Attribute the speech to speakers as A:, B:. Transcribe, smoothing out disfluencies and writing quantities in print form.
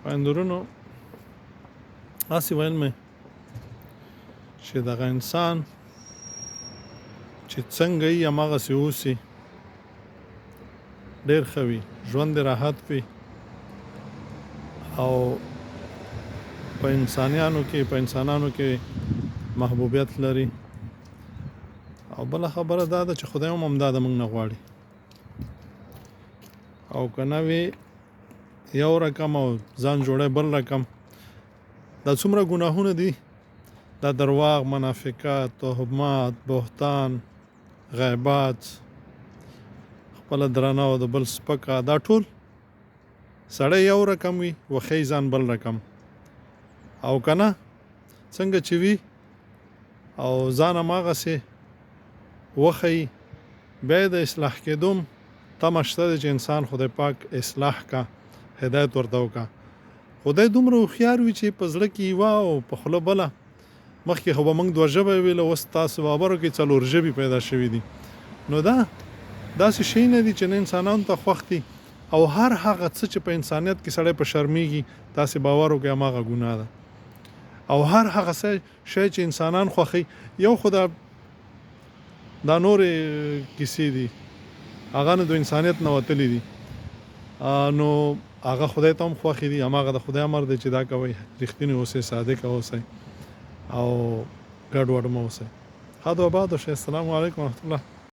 A: خویندورونو هسې ویل مې چې دغه انسان چې څنګه یې هماغسې اوسي ډېر ښه وي، ژوند یې راحت وي او په انسانانو کې محبوبیت لري. او بله خبره دا ده چې خدای هم همدا د موږ نه غواړي، او که نه وي یو رقم او ځان جوړی بل رقم. دا څومره ګناهونه دي، دا درواغ، منافقت، تهمات، بهتان، غیبات، خپله درنه او د بل سپکه، دا ټول سړی یو رقم وي وښی ځان بل رقم. او که نه څنګه چې وي او ځان هماغسې وښیي، بیا یې د اصلاح کېدو تمه شته دی چې انسان خدای پاک اصلاح کا، هدایت ورته وکړه. خدای دومره هوښیار وي چې په زړه کې یوه او په خوله بله. مخکې خو به موږ دوه ژبه ویله، اوس تاسو خبرو کې 4 ژبې پیدا شوي دي. نو دا داسې شی نه دي چې نه انسانانو ته خوښ دي، او هر هغه څه چې په انسانیت کې سړی په شرمېږي تاسې باور وکړئ هماغه ګناه ده. او هر هغه شی چې انسانان خوښوي، یو خو دا نورې کیسې دي، هغه نه د انسانیت نه وتلي دي، نو هغه خدای ته هم خوښې دي. هماغه د خدای امر دی چې دا کوئ، رښتیني اوسئ، صادق اوسئ او ګډوډ مه اوسئ. ښاد و آباد اوسئ. السلام علیکم ورحمة الله.